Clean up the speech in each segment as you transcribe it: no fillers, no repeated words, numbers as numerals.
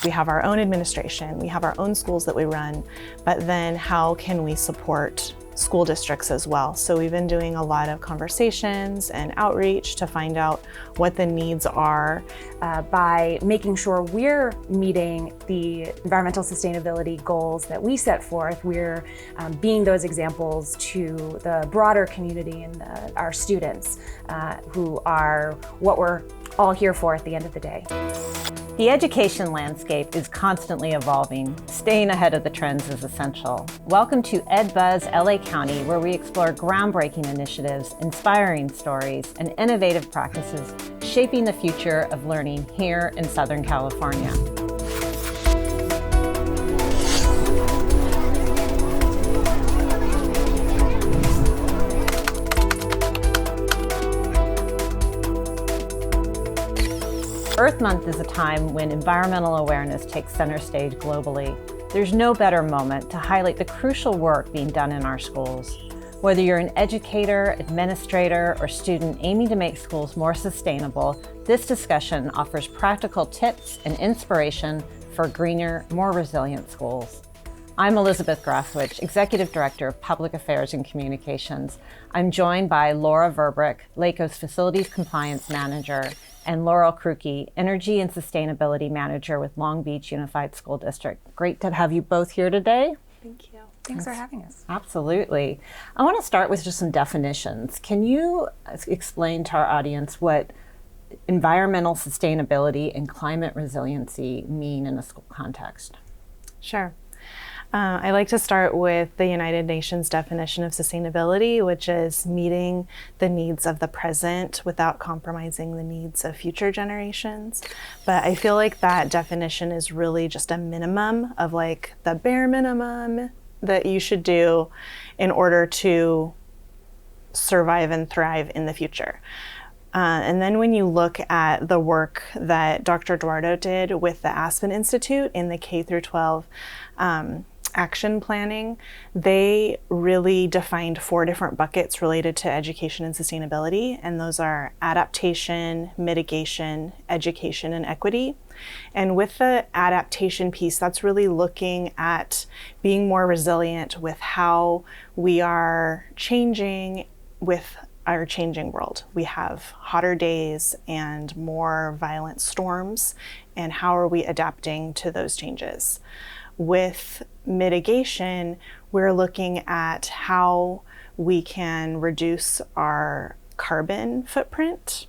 We have our own administration, we have our own schools that we run, but then how can we support school districts as well? So we've been doing a lot of conversations and outreach to find out what the needs are. By making sure we're meeting the environmental sustainability goals that we set forth, we're being those examples to the broader community and our students who are what we're all here for at the end of the day. The education landscape is constantly evolving. Staying ahead of the trends is essential. Welcome to EdBuzz LA County, where we explore groundbreaking initiatives, inspiring stories, and innovative practices shaping the future of learning here in Southern California. Earth Month is a time when environmental awareness takes center stage globally. There's no better moment to highlight the crucial work being done in our schools. Whether you're an educator, administrator, or student aiming to make schools more sustainable, this discussion offers practical tips and inspiration for greener, more resilient schools. I'm Elizabeth Graswich, Executive Director of Public Affairs and Communications. I'm joined by Laura Verbryck, LACOE's Facilities Compliance Manager, and Laurel Kruke, Energy and Sustainability Manager with Long Beach Unified School District. Great to have you both here today. Thank you. Thanks for having us. Absolutely. I want to start with just some definitions. Can you explain to our audience what environmental sustainability and climate resiliency mean in a school context? Sure. I like to start with the United Nations definition of sustainability, which is meeting the needs of the present without compromising the needs of future generations. But I feel like that definition is really just a minimum of like the bare minimum that you should do in order to survive and thrive in the future. And then when you look at the work that Dr. Eduardo did with the Aspen Institute in the K through 12 action planning, they really defined 4 different buckets related to education and sustainability, and those are adaptation, mitigation, education, and equity. And with the adaptation piece, that's really looking at being more resilient with how we are changing with our changing world. We have hotter days and more violent storms, and how are we adapting to those changes? With mitigation, we're looking at how we can reduce our carbon footprint.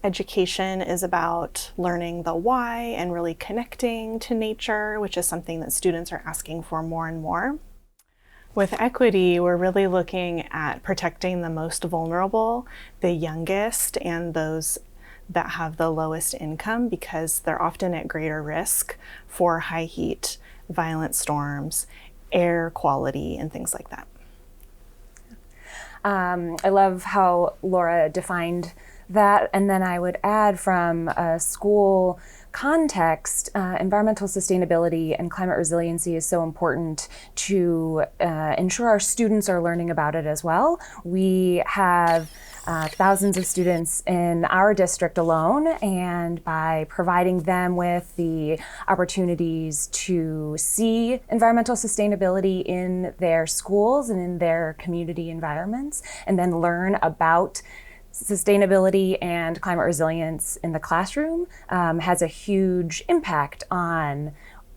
Education is about learning the why and really connecting to nature, which is something that students are asking for more and more. With equity, we're really looking at protecting the most vulnerable, the youngest, and those that have the lowest income, because they're often at greater risk for high heat, violent storms, air quality, and things like that. I love how Laura defined that, and then I would add from a school context, environmental sustainability and climate resiliency is so important to ensure our students are learning about it as well. We have thousands of students in our district alone, and by providing them with the opportunities to see environmental sustainability in their schools and in their community environments, and then learn about sustainability and climate resilience in the classroom has a huge impact on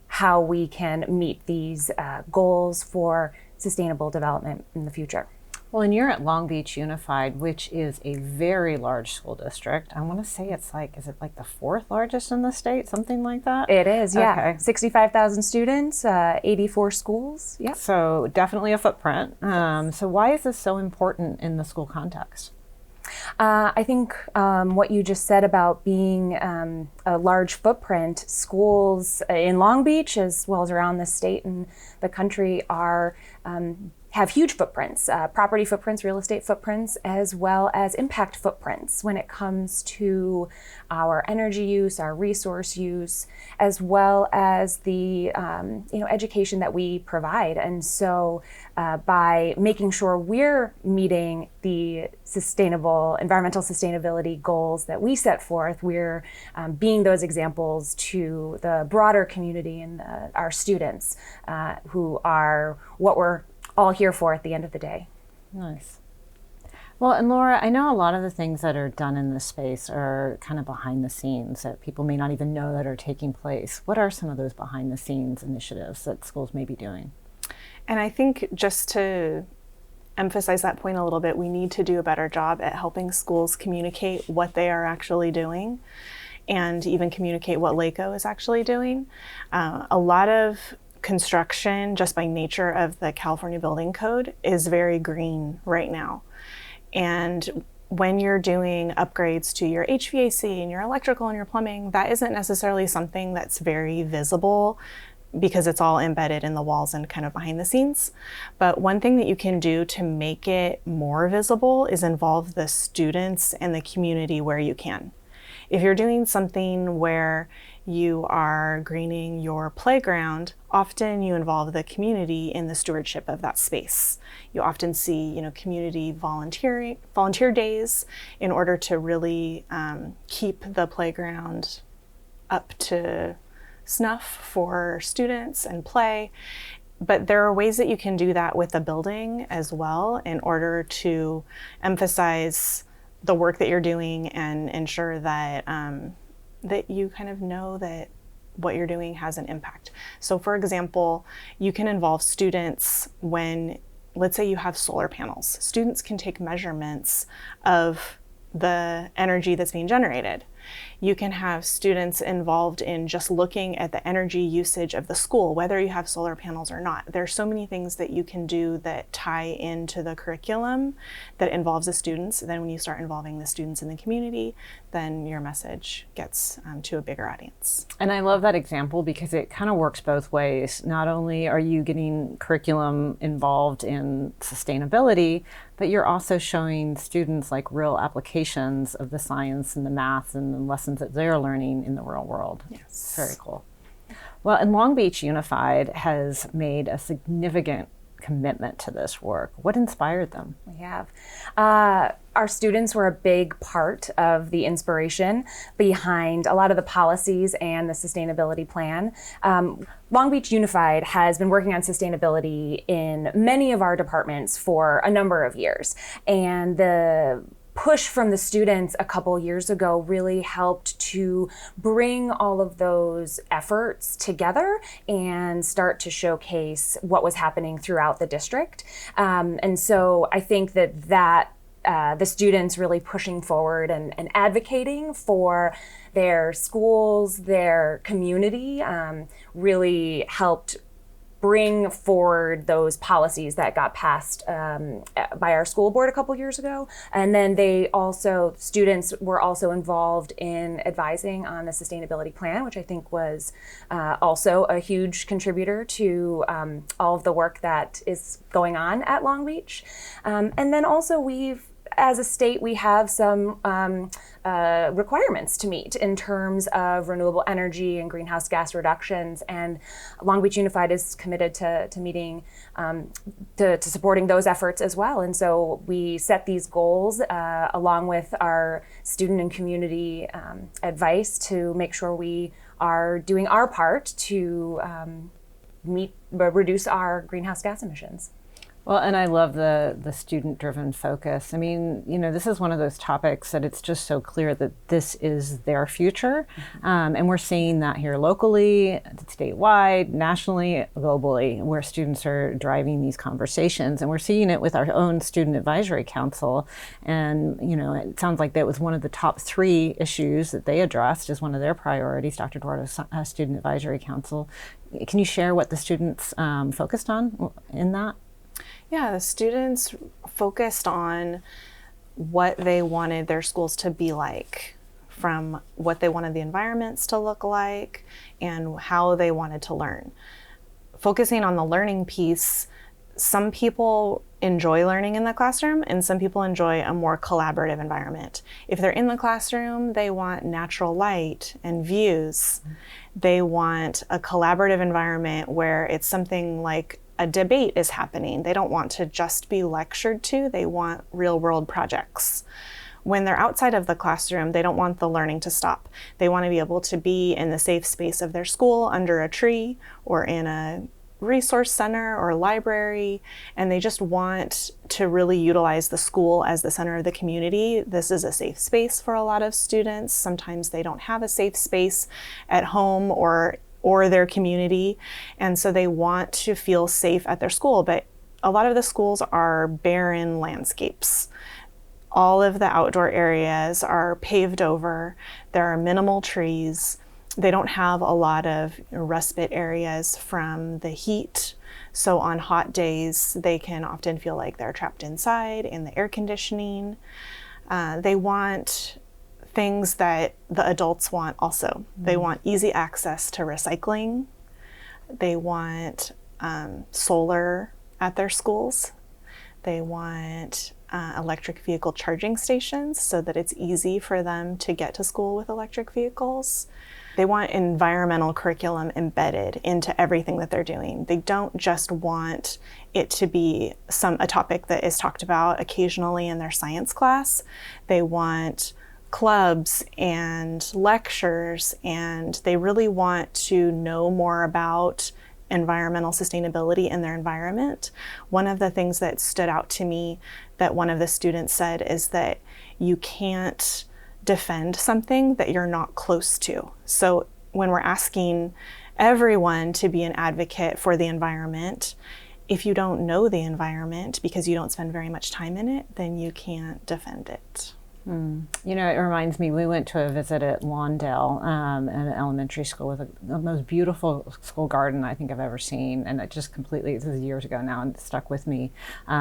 how we can meet these goals for sustainable development in the future. Well, and you're at Long Beach Unified, which is a very large school district. I want to say it's like, is it like the 4th largest in the state, something like that? It is, yeah. Okay. 65,000 students, 84 schools. Yep. So definitely a footprint. So why is this so important in the school context? I think what you just said about being a large footprint, schools in Long Beach as well as around the state and the country are have huge footprints, property footprints, real estate footprints, as well as impact footprints when it comes to our energy use, our resource use, as well as the education that we provide. And so by making sure we're meeting the environmental sustainability goals that we set forth, we're being those examples to the broader community and our students who are what we're all here for at the end of the day. Nice. Well, and Laura, I know a lot of the things that are done in this space are kind of behind the scenes that people may not even know that are taking place. What are some of those behind the scenes initiatives that schools may be doing? And I think just to emphasize that point a little bit, we need to do a better job at helping schools communicate what they are actually doing and even communicate what LACOE is actually doing. A lot of construction, just by nature of the California Building Code, is very green right now. And when you're doing upgrades to your HVAC and your electrical and your plumbing, that isn't necessarily something that's very visible because it's all embedded in the walls and kind of behind the scenes. But one thing that you can do to make it more visible is involve the students and the community where you can. If you're doing something where you are greening your playground, often you involve the community in the stewardship of that space. You often see, community volunteer days in order to really keep the playground up to snuff for students and play. But there are ways that you can do that with the building as well in order to emphasize the work that you're doing and ensure that that you kind of know that what you're doing has an impact. So for example, you can involve students when, let's say you have solar panels. Students can take measurements of the energy that's being generated. You can have students involved in just looking at the energy usage of the school, whether you have solar panels or not. There's so many things that you can do that tie into the curriculum that involves the students. Then when you start involving the students in the community, then your message gets to a bigger audience. And I love that example because it kind of works both ways. Not only are you getting curriculum involved in sustainability, but you're also showing students like real applications of the science and the math and the lessons that they're learning in the real world. Yes. Very cool. Well, and Long Beach Unified has made a significant commitment to this work. What inspired them? We have. Our students were a big part of the inspiration behind a lot of the policies and the sustainability plan. Long Beach Unified has been working on sustainability in many of our departments for a number of years. And the push from the students a couple years ago really helped to bring all of those efforts together and start to showcase what was happening throughout the district. And so I think that the students really pushing forward and advocating for their schools, their community, really helped bring forward those policies that got passed by our school board a couple years ago. And then students were also involved in advising on the sustainability plan, which I think was also a huge contributor to all of the work that is going on at Long Beach. And then also as a state, we have some requirements to meet in terms of renewable energy and greenhouse gas reductions. And Long Beach Unified is committed to meeting, to supporting those efforts as well. And so we set these goals along with our student and community advice to make sure we are doing our part to reduce our greenhouse gas emissions. Well, and I love the student-driven focus. I mean, this is one of those topics that it's just so clear that this is their future. And we're seeing that here locally, statewide, nationally, globally, where students are driving these conversations. And we're seeing it with our own Student Advisory Council. And, it sounds like that was one of the top 3 issues that they addressed as one of their priorities, Dr. Eduardo's Student Advisory Council. Can you share what the students focused on in that? Yeah, the students focused on what they wanted their schools to be like, from what they wanted the environments to look like and how they wanted to learn. Focusing on the learning piece, some people enjoy learning in the classroom and some people enjoy a more collaborative environment. If they're in the classroom, they want natural light and views. They want a collaborative environment where it's something like a debate is happening. They don't want to just be lectured to, they want real world projects. When they're outside of the classroom, they don't want the learning to stop. They want to be able to be in the safe space of their school, under a tree, or in a resource center or library, and they just want to really utilize the school as the center of the community. This is a safe space for a lot of students. Sometimes they don't have a safe space at home or their community, and so they want to feel safe at their school. But a lot of the schools are barren landscapes. All of the outdoor areas are paved over. There are minimal trees. They don't have a lot of respite areas from the heat. So on hot days, they can often feel like they're trapped inside in the air conditioning. They want things that the adults want also. They want easy access to recycling. They want solar at their schools. They want electric vehicle charging stations so that it's easy for them to get to school with electric vehicles. They want environmental curriculum embedded into everything that they're doing. They don't just want it to be a topic that is talked about occasionally in their science class. They want clubs and lectures, and they really want to know more about environmental sustainability in their environment. One of the things that stood out to me that one of the students said is that you can't defend something that you're not close to. So when we're asking everyone to be an advocate for the environment, if you don't know the environment because you don't spend very much time in it, then you can't defend it. You know, it reminds me, we went to a visit at Lawndale, an elementary school with the most beautiful school garden I think I've ever seen. And it just completely, this is years ago now, and it stuck with me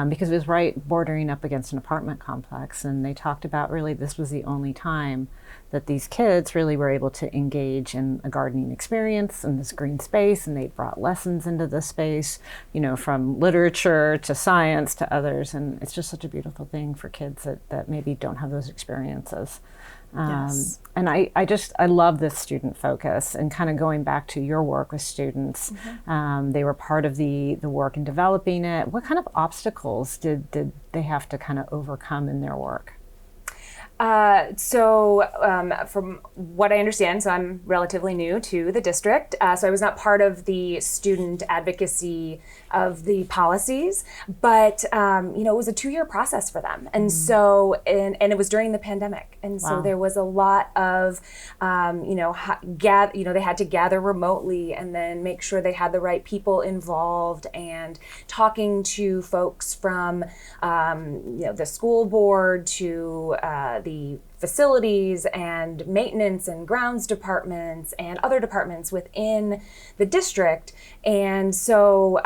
because it was right bordering up against an apartment complex. And they talked about really this was the only time that these kids really were able to engage in a gardening experience in this green space, and they brought lessons into the space, you know, from literature to science to others, and it's just such a beautiful thing for kids that maybe don't have those experiences. Yes. And I love this student focus, and kind of going back to your work with students. They were part of the work in developing it. What kind of obstacles did they have to kind of overcome in their work? From what I understand, so I'm relatively new to the district, so I was not part of the student advocacy of the policies, but you know, it was a 2-year process for them, and so and it was during the pandemic, and so there was a lot of you know, they had to gather remotely and then make sure they had the right people involved, and talking to folks from you know, the school board to the facilities and maintenance and grounds departments and other departments within the district. And so,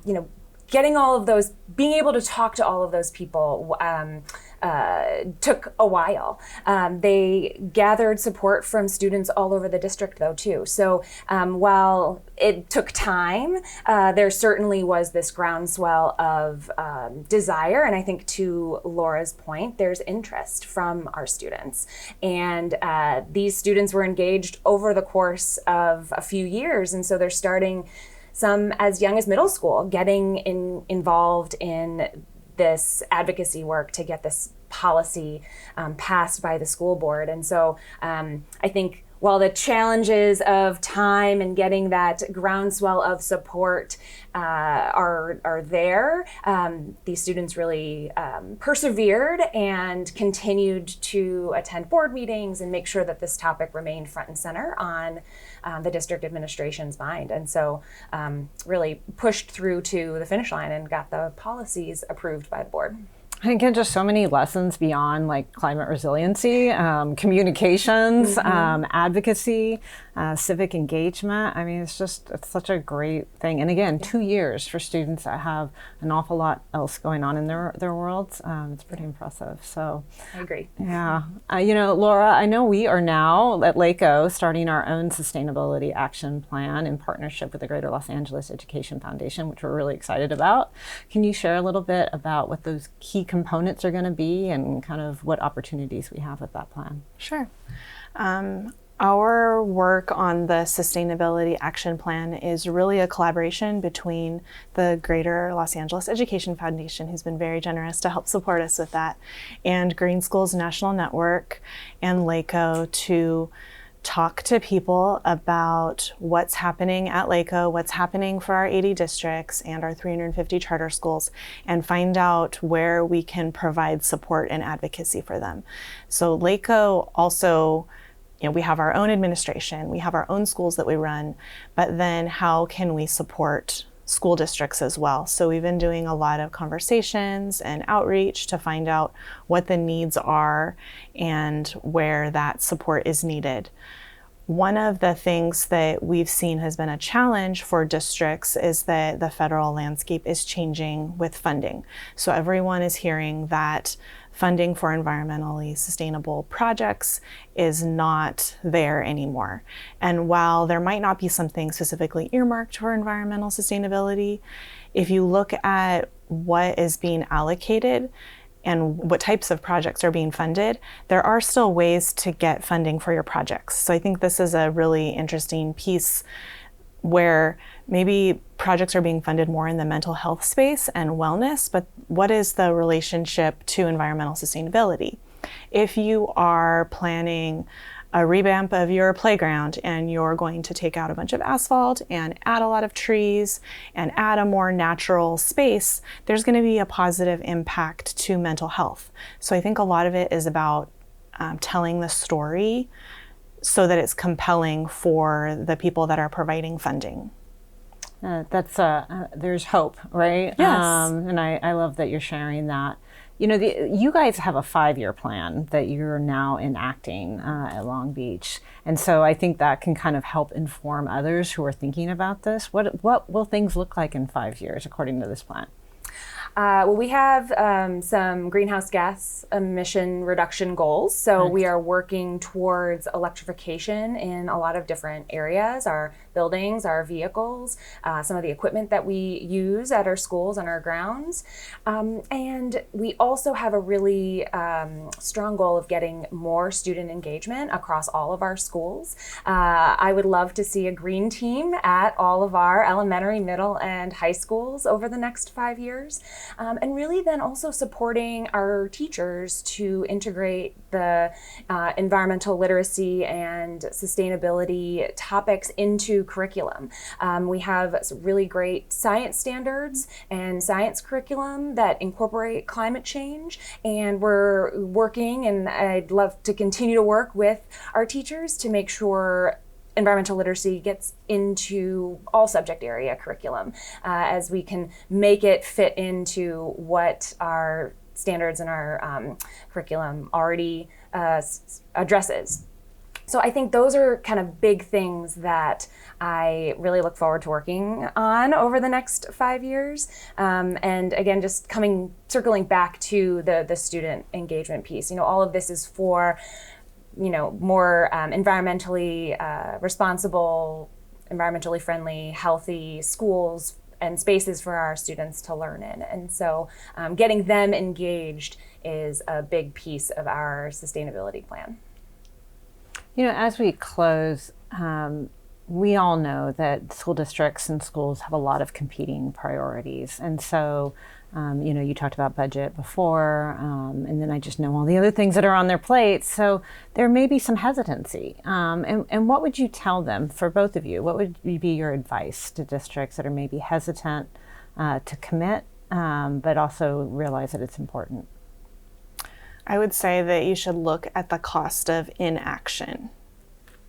you know, getting all of those, being able to talk to all of those people took a while. They gathered support from students all over the district though too. So while it took time, there certainly was this groundswell of desire. And I think to Laura's point, there's interest from our students. And these students were engaged over the course of a few years. And so they're starting some as young as middle school, getting involved in this advocacy work to get this policy passed by the school board. And so I think while the challenges of time and getting that groundswell of support are there, these students really persevered and continued to attend board meetings and make sure that this topic remained front and center on the district administration's mind. And so really pushed through to the finish line and got the policies approved by the board. Again, just so many lessons beyond like climate resiliency, communications, advocacy, civic engagement. I mean, it's such a great thing. And again, 2 years for students that have an awful lot else going on in their worlds. It's pretty impressive. So I agree. Yeah. Laura, I know we are now at LACOE starting our own sustainability action plan in partnership with the Greater Los Angeles Education Foundation, which we're really excited about. Can you share a little bit about what those key components are going to be and kind of what opportunities we have with that plan? Sure. Our work on the Sustainability Action Plan is really a collaboration between the Greater Los Angeles Education Foundation, who's been very generous to help support us with that, and Green Schools National Network and LACOE to talk to people about what's happening at LACOE, what's happening for our 80 districts and our 350 charter schools, and find out where we can provide support and advocacy for them. So LACOE also, we have our own administration, we have our own schools that we run, but then how can we support school districts as well? So we've been doing a lot of conversations and outreach to find out what the needs are and where that support is needed. One of the things that we've seen has been a challenge for districts is that the federal landscape is changing with funding. So everyone is hearing that funding for environmentally sustainable projects is not there anymore. And while there might not be something specifically earmarked for environmental sustainability, if you look at what is being allocated and what types of projects are being funded, there are still ways to get funding for your projects. So I think this is a really interesting piece where maybe projects are being funded more in the mental health space and wellness, but what is the relationship to environmental sustainability? If you are planning a revamp of your playground and you're going to take out a bunch of asphalt and add a lot of trees and add a more natural space, there's going to be a positive impact to mental health. So I think a lot of it is about telling the story so that it's compelling for the people that are providing funding. There's hope, right? Yes. And I love that you're sharing that. You guys have a 5-year plan that you're now enacting at Long Beach. And so I think that can kind of help inform others who are thinking about this. What will things look like in 5 years according to this plan? Well, we have some greenhouse gas emission reduction goals. So we are working towards electrification in a lot of different areas, our buildings, our vehicles, some of the equipment that we use at our schools and our grounds. And we also have a really strong goal of getting more student engagement across all of our schools. I would love to see a green team at all of our elementary, middle, and high schools over the next 5 years. And really then also supporting our teachers to integrate the environmental literacy and sustainability topics into curriculum. We have really great science standards and science curriculum that incorporate climate change, and we're working, and I'd love to continue to work with our teachers to make sure environmental literacy gets into all subject area curriculum as we can make it fit into what our standards and our curriculum already addresses. So I think those are kind of big things that I really look forward to working on over the next 5 years. And again, just circling back to the student engagement piece, all of this is for more environmentally responsible, environmentally friendly, healthy schools and spaces for our students to learn in. And so getting them engaged is a big piece of our sustainability plan. As we close, we all know that school districts and schools have a lot of competing priorities. And so you talked about budget before, and then I just know all the other things that are on their plates. So there may be some hesitancy. And what would you tell them, for both of you? What would be your advice to districts that are maybe hesitant to commit, but also realize that it's important? I would say that you should look at the cost of inaction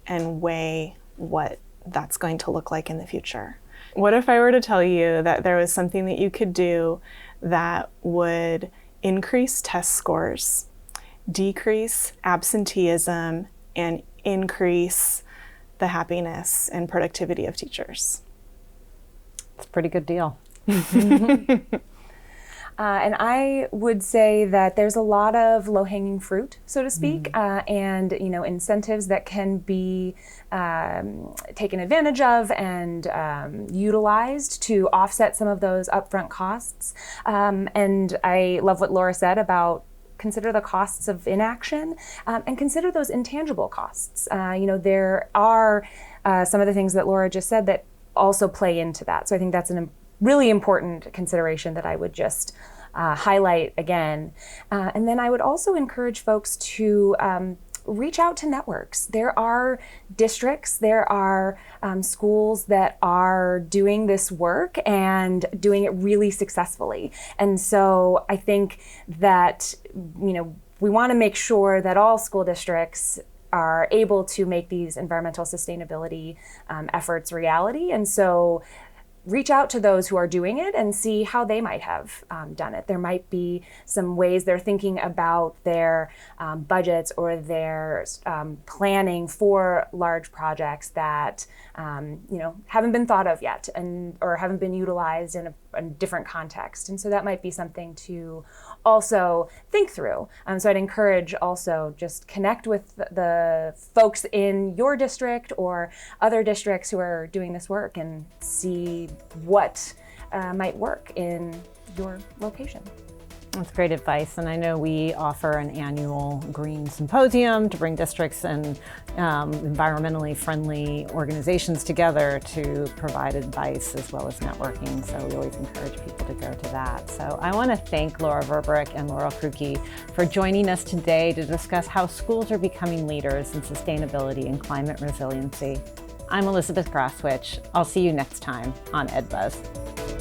and weigh what that's going to look like in the future. What if I were to tell you that there was something that you could do that would increase test scores, decrease absenteeism, and increase the happiness and productivity of teachers. It's a pretty good deal. And I would say that there's a lot of low-hanging fruit, so to speak, and incentives that can be taken advantage of and utilized to offset some of those upfront costs. And I love what Laura said about consider the costs of inaction and consider those intangible costs. There are some of the things that Laura just said that also play into that. So I think that's a really important consideration that I would just highlight again. And then I would also encourage folks to reach out to networks. There are districts, there are schools that are doing this work and doing it really successfully. And so I think that, we want to make sure that all school districts are able to make these environmental sustainability efforts reality. And so reach out to those who are doing it and see how they might have done it. There might be some ways they're thinking about their budgets or their planning for large projects that haven't been thought of yet or haven't been utilized in a different context. And so that might be something to also think through. So I'd encourage also just connect with the folks in your district or other districts who are doing this work and see what might work in your location. That's great advice, and I know we offer an annual green symposium to bring districts and environmentally friendly organizations together to provide advice as well as networking, so we always encourage people to go to that. So I want to thank Laura Verbryck and Laurel Kruke for joining us today to discuss how schools are becoming leaders in sustainability and climate resiliency. I'm Elizabeth Groswich. I'll see you next time on EdBuzz.